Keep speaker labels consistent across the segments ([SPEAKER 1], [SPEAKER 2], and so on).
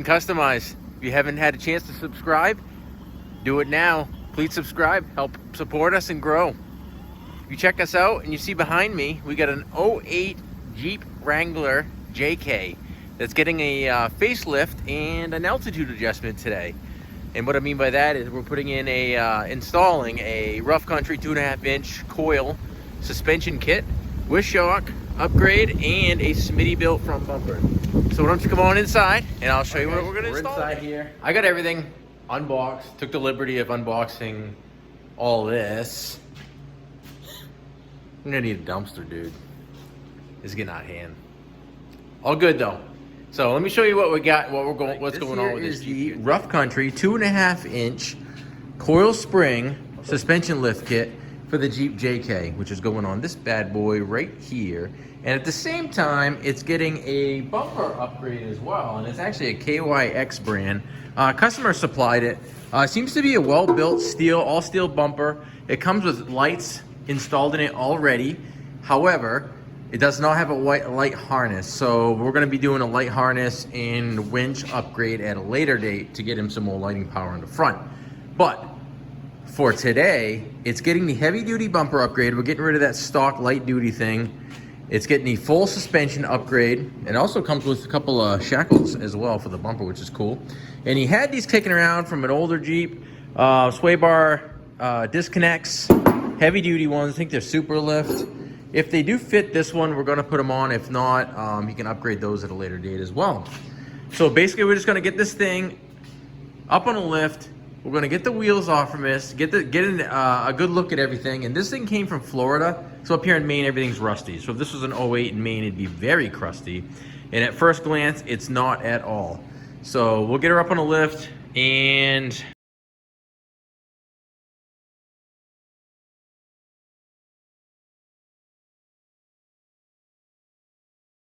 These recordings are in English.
[SPEAKER 1] customize. If you haven't had a chance to subscribe, do it now. Please subscribe, help support us and grow. If you check us out and you see behind me, we got an 08 Jeep Wrangler JK that's getting a facelift and an altitude adjustment today. And what I mean by that is we're putting in installing a rough country 2.5-inch coil suspension kit with shock upgrade and a Smitty-built front bumper. So why don't you come on inside and I'll show you what we're going to install. We're inside here. I got everything unboxed. Took the liberty of unboxing all this. I'm gonna need a dumpster, dude. This is getting out of hand. All good though. So let me show you what we got, what's going on with this Jeep. Is the rough country 2.5-inch coil spring suspension lift kit for the Jeep JK, which is going on this bad boy right here. And at the same time, it's getting a bumper upgrade as well. And it's actually a KYX brand. Customer supplied it. Seems to be a well-built steel, all steel bumper. It comes with lights installed in it already. However, it does not have a light harness. So we're gonna be doing a light harness and winch upgrade at a later date to get him some more lighting power in the front. But for today, it's getting the heavy duty bumper upgrade. We're getting rid of that stock light duty thing. It's getting the full suspension upgrade. It also comes with a couple of shackles as well for the bumper, which is cool. And he had these kicking around from an older Jeep, sway bar disconnects, heavy duty ones. I think they're super lift. If they do fit this one, we're gonna put them on. If not, you can upgrade those at a later date as well. So basically, we're just gonna get this thing up on a lift. We're gonna get the wheels off from this, get a good look at everything. And this thing came from Florida, so up here in Maine, everything's rusty. So if this was an 08 in Maine, it'd be very crusty. And at first glance, it's not at all. So we'll get her up on a lift and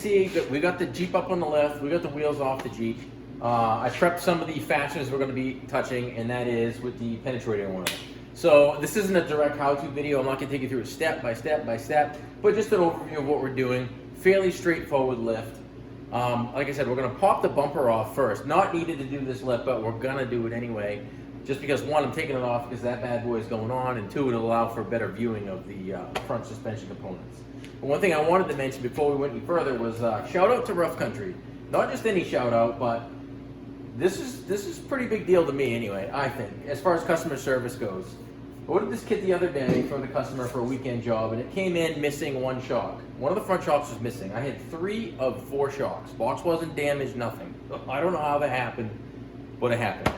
[SPEAKER 1] see, we got the Jeep up on the lift, we got the wheels off the Jeep. I prepped some of the fasteners we're going to be touching, and that is with the penetrating one. So this isn't a direct how-to video. I'm not going to take you through it step by step by step, but just an overview of what we're doing. Fairly straightforward lift. Like I said, we're going to pop the bumper off first. Not needed to do this lift, but we're going to do it anyway. Just because, one, I'm taking it off because that bad boy is going on, and two, it'll allow for better viewing of the front suspension components. But one thing I wanted to mention before we went any further was shout out to Rough Country. Not just any shout out, but this is a pretty big deal to me anyway, I think, as far as customer service goes. I ordered this kit the other day from the customer for a weekend job, and it came in missing one shock. One of the front shocks was missing. I had 3 of 4 shocks. Box wasn't damaged, nothing. I don't know how that happened, but it happened.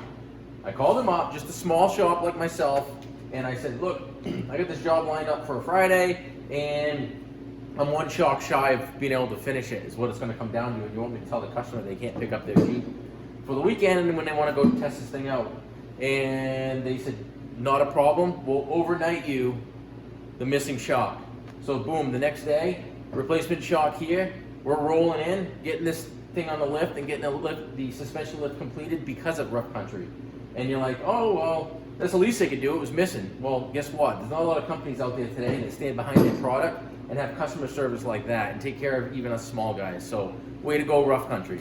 [SPEAKER 1] I called him up, just a small shop like myself, and I said, look, I got this job lined up for a Friday, and I'm 1 shock shy of being able to finish it, is what it's going to come down to. And you want me to tell the customer they can't pick up their Jeep for the weekend when they want to go test this thing out. And they said, not a problem, we'll overnight you the missing shock. So boom, the next day, replacement shock here, we're rolling in, getting this thing on the lift and getting the suspension lift completed because of Rough Country. And you're like, oh, well, that's the least they could do, it was missing. Well, guess what? There's not a lot of companies out there today that stand behind their product and have customer service like that and take care of even us small guys. So, way to go, Rough Country.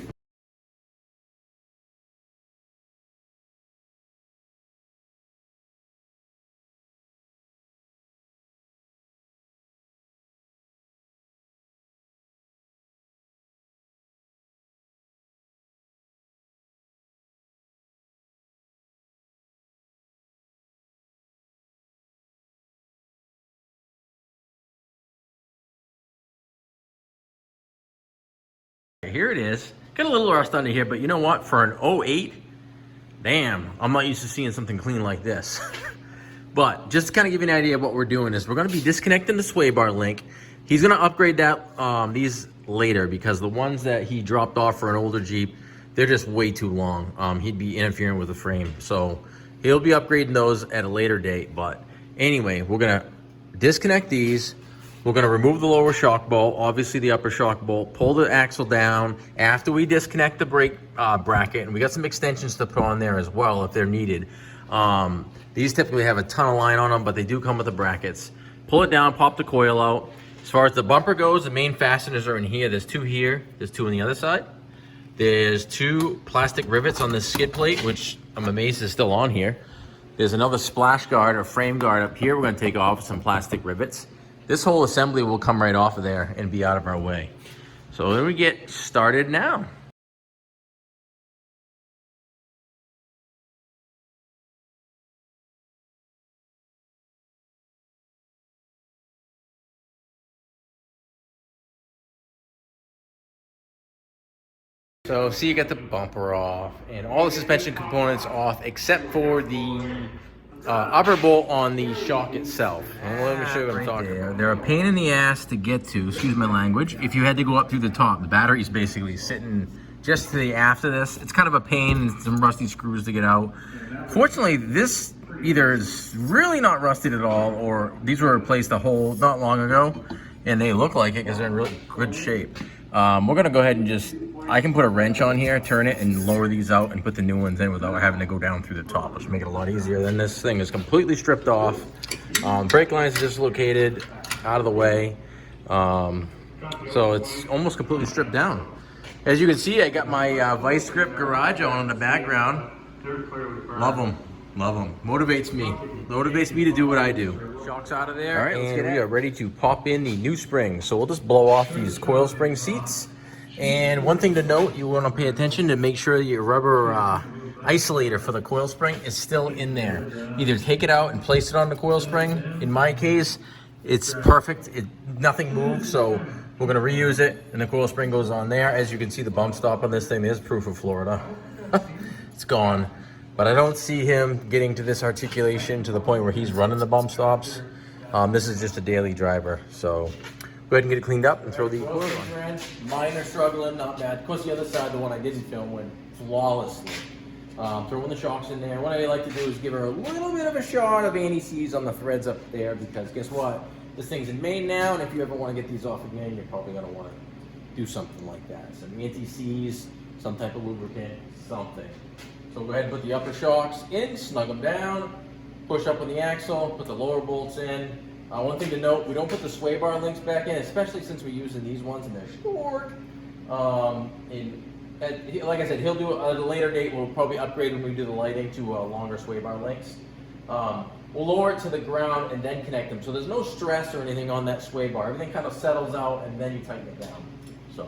[SPEAKER 1] Here it is. Got a little rust under here, but you know what? For an 08, damn, I'm not used to seeing something clean like this. But just to kind of give you an idea of what we're doing is we're going to be disconnecting the sway bar link. He's going to upgrade that these later because the ones that he dropped off for an older Jeep, they're just way too long. He'd be interfering with the frame. So he'll be upgrading those at a later date. But anyway, we're going to disconnect these. We're going to remove the lower shock bolt, obviously the upper shock bolt, pull the axle down after we disconnect the brake bracket, and we got some extensions to put on there as well if they're needed. These typically have a ton of line on them, but they do come with the brackets. Pull it down, pop the coil out. As far as the bumper goes, the main fasteners are in here. There's 2 here, there's 2 on the other side. There's 2 plastic rivets on this skid plate, which I'm amazed is still on here. There's another splash guard or frame guard up here. We're gonna take off some plastic rivets. This whole assembly will come right off of there and be out of our way. So then we get started now. So see, you got the bumper off and all the suspension components off except for the upper bolt on the shock itself. And let me show you what I'm talking about. They're a pain in the ass to get to, excuse my language, if you had to go up through the top. The battery's basically sitting just to the aft of this. It's kind of a pain and some rusty screws to get out. Fortunately, this either is really not rusted at all, or these were replaced a whole not long ago, and they look like it because they're in really good shape. We're gonna go ahead and just, I can put a wrench on here, turn it, and lower these out and put the new ones in without having to go down through the top, which will make it a lot easier. Then this thing is completely stripped off. Brake lines dislocated, out of the way. So it's almost completely stripped down. As you can see, I got my vice grip garage on in the background. Love them, love them. Motivates me to do what I do. Shocks out of there. All right, and we are ready to pop in the new springs. So we'll just blow off these coil spring seats. And one thing to note, you want to pay attention to make sure your rubber isolator for the coil spring is still in there. Either take it out and place it on the coil spring. In my case, it's perfect. Nothing moves, so we're going to reuse it, and the coil spring goes on there. As you can see, the bump stop on this thing, there's proof of Florida. It's gone. But I don't see him getting to this articulation to the point where he's running the bump stops. This is just a daily driver, so go ahead and get it cleaned up and throw the coils on. Mine are struggling, not bad. Of course, the other side, the one I didn't film, went flawlessly. Throwing the shocks in there. What I like to do is give her a little bit of a shot of anti-seize on the threads up there, because guess what? This thing's in Maine now, and if you ever want to get these off again, you're probably going to want to do something like that. Some anti-seize, some type of lubricant, something. So go ahead and put the upper shocks in, snug them down, push up on the axle, put the lower bolts in. One thing to note, we don't put the sway bar links back in, especially since we're using these ones and they're short. Like I said, he'll do it at a later date. We'll probably upgrade when we do the lighting to longer sway bar links. We'll lower it to the ground and then connect them. So there's no stress or anything on that sway bar. Everything kind of settles out and then you tighten it down. So.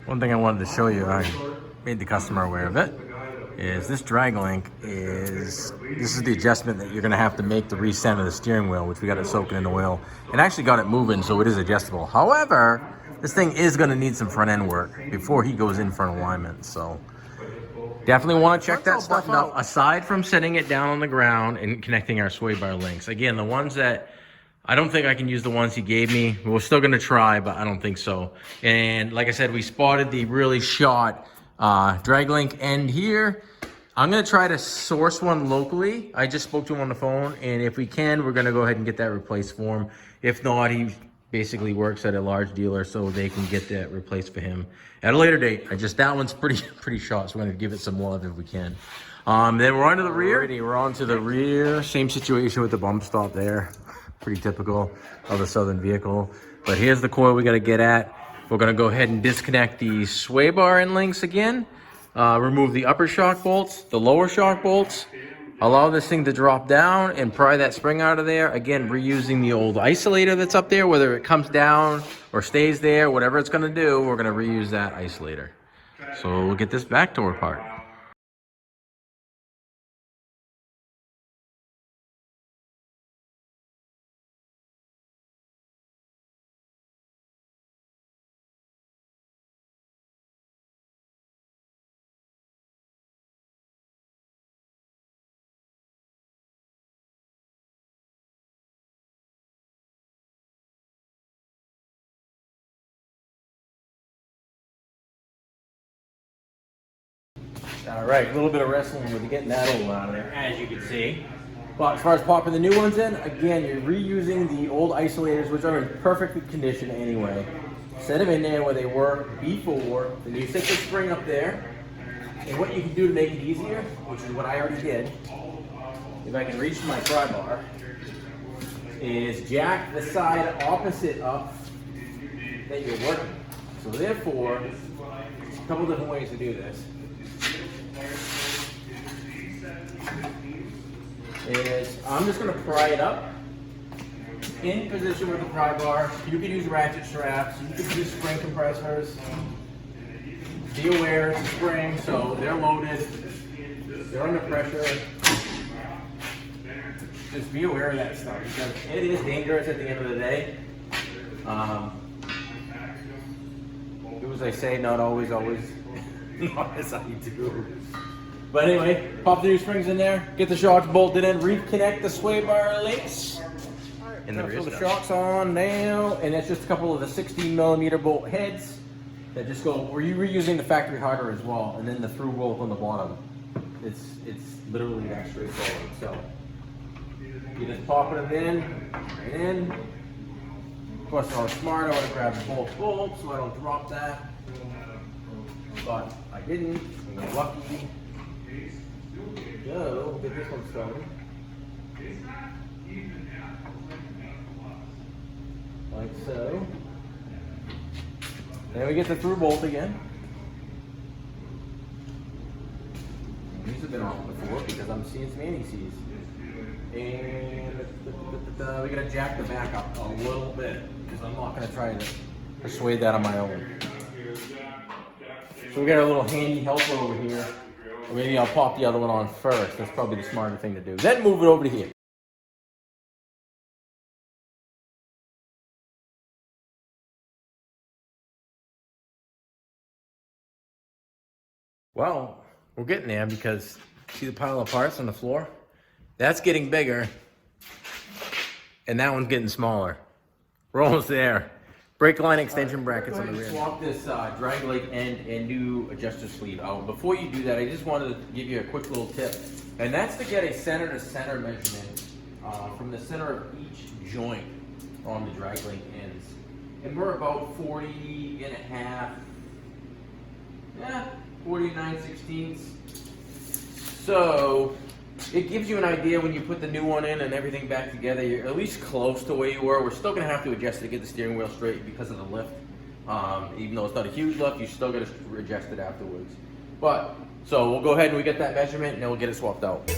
[SPEAKER 1] One thing I wanted to show you, I made the customer aware of it, is this drag link this is the adjustment that you're going to have to make to recenter the steering wheel, which we got it soaking in the oil. And actually got it moving, so it is adjustable. However, this thing is going to need some front end work before he goes in for an alignment. So definitely want to check that stuff out, aside from setting it down on the ground and connecting our sway bar links. Again, the ones that I don't think I can use the ones he gave me. We're still going to try, but I don't think so. And like I said, we spotted the really short drag link end here. I'm going to try to source one locally. I just spoke to him on the phone, and if we can, we're going to go ahead and get that replaced for him. If not, he basically works at a large dealer, so they can get that replaced for him at a later date. That one's pretty short, so we're going to give it some love if we can. Then we're on to the rear. Alrighty, we're on to the rear. Same situation with the bump stop there. Pretty typical of a Southern vehicle. But here's the coil we got to get at. We're going to go ahead and disconnect the sway bar end links again. Remove the upper shock bolts, the lower shock bolts. Allow this thing to drop down and pry that spring out of there. Again, reusing the old isolator that's up there, whether it comes down or stays there, whatever it's going to do, we're going to reuse that isolator. So we'll get this back door apart. All right, a little bit of wrestling with getting that old out of there, as you can see. But as far as popping the new ones in, again, you're reusing the old isolators, which are in perfect condition anyway. Set them in there where they were before, then you set the spring up there. And what you can do to make it easier, which is what I already did, if I can reach my pry bar, is jack the side opposite up that you're working. So therefore, a couple different ways to do this. Is I'm just going to pry it up in position with the pry bar. You can use ratchet straps. You can use spring compressors. Be aware it's a spring, so they're loaded. They're under pressure. Just be aware of that stuff because it is dangerous at the end of the day. Do as I say, not always, not as I do. But anyway, pop the new springs in there, get the shocks bolted in, reconnect the sway bar links. And then throw the shocks on now, and that's just a couple of the 16mm bolt heads that just go. We're reusing the factory hardware as well, and then the through bolt on the bottom. It's literally that straightforward. So you just pop it in, right in. Of course, I was smart. I would have grabbed both bolts so I don't drop that, but I didn't. I got lucky. Go get this one started. Like so. Then we get the through bolt again. These have been off before because I'm seeing some anti-seize. And we gotta jack the back up a little bit because I'm not gonna try to persuade that on my own. So we got a little handy helper over here. Maybe I'll pop the other one on first. That's probably the smarter thing to do. Then move it over to here. Well, we're getting there because see the pile of parts on the floor? That's getting bigger, and that one's getting smaller. We're almost there. Brake line extension brackets on the rear. Swap this drag leg end and new adjuster sleeve out. Before you do that, I just wanted to give you a quick little tip, and that's to get a center to center measurement from the center of each joint on the drag leg ends. And we're about 40 and a half, 49/16. So it gives you an idea when you put the new one in and everything back together. You're at least close to where you were. We're still going to have to adjust it to get the steering wheel straight because of the lift. Even though it's not a huge lift, you still got to adjust it afterwards. But so we'll go ahead and we get that measurement and then we'll get it swapped out. Well,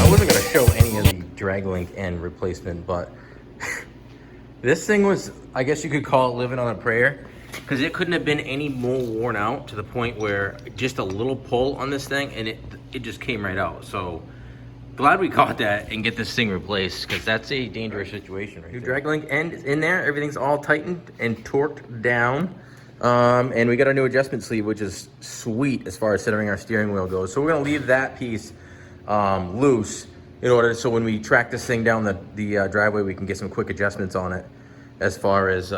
[SPEAKER 1] I wasn't going to show any of the drag link end replacement, but this thing was, I guess you could call it living on a prayer. Because it couldn't have been any more worn out to the point where just a little pull on this thing and it just came right out. So glad we caught that and get this thing replaced because that's a dangerous situation right there. New drag link end is in there. Everything's all tightened and torqued down. And we got our new adjustment sleeve, which is sweet as far as centering our steering wheel goes. So we're going to leave that piece loose in order so when we track this thing down the driveway, we can get some quick adjustments on it as far as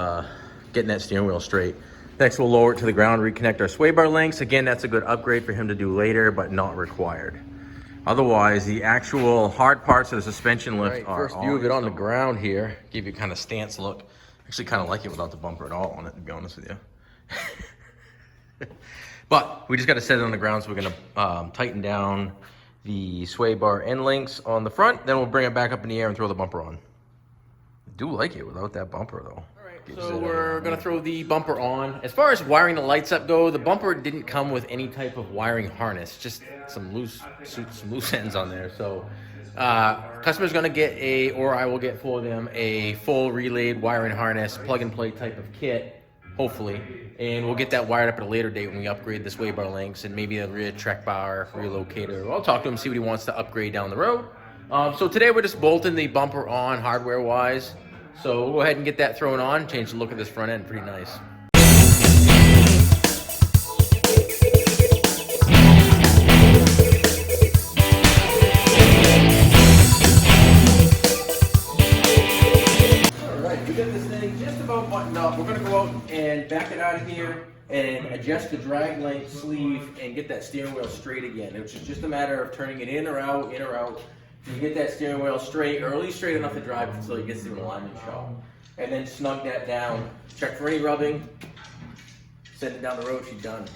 [SPEAKER 1] getting that steering wheel straight. Next, we'll lower it to the ground, reconnect our sway bar links. Again, that's a good upgrade for him to do later, but not required. Otherwise, the actual hard parts of the suspension lift are first view of it on the ground here. Give you kind of stance look. Actually, kind of like it without the bumper at all on it, to be honest with you. But we just got to set it on the ground, so we're going to tighten down the sway bar end links on the front. Then we'll bring it back up in the air and throw the bumper on. I do like it without that bumper, though. So we're going to throw the bumper on. As far as wiring the lights up go, the bumper didn't come with any type of wiring harness, just some loose ends on there. So customer's going to get or I will get for them, a full relayed wiring harness, plug and play type of kit, hopefully. And we'll get that wired up at a later date when we upgrade the sway bar links and maybe a rear track bar relocator. I'll talk to him, see what he wants to upgrade down the road. So today we're just bolting the bumper on hardware-wise. So we'll go ahead and get that thrown on, change the look of this front end, pretty nice. All right, we got this thing just about buttoned up. We're gonna go out and back it out of here and adjust the drag length sleeve and get that steering wheel straight again. It's just a matter of turning it in or out, in or out. You get that steering wheel straight, or at least straight enough to drive until it gets to an alignment shot. And then snug that down. Check for any rubbing. Send it down the road, she's done.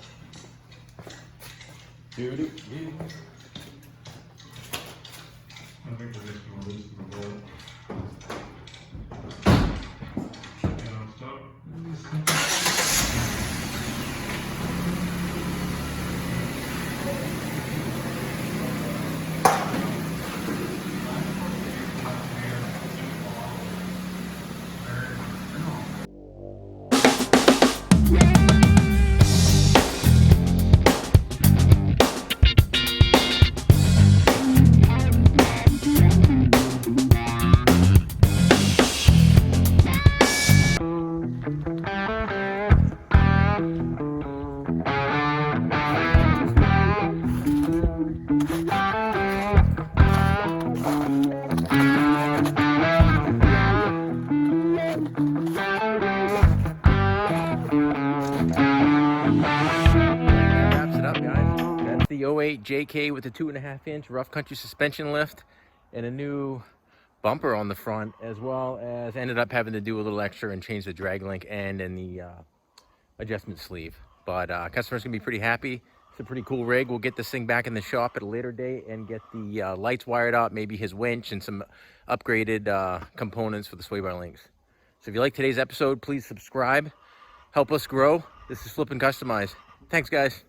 [SPEAKER 1] The 08 JK with the 2.5-inch rough country suspension lift and a new bumper on the front, as well as ended up having to do a little extra and change the drag link end and the adjustment sleeve. But customers gonna be pretty happy. It's a pretty cool rig. We'll get this thing back in the shop at a later date and get the lights wired up, maybe his winch and some upgraded components for the sway bar links. So if you like today's episode, please subscribe, help us grow. This is Flip and Customize. Thanks, guys.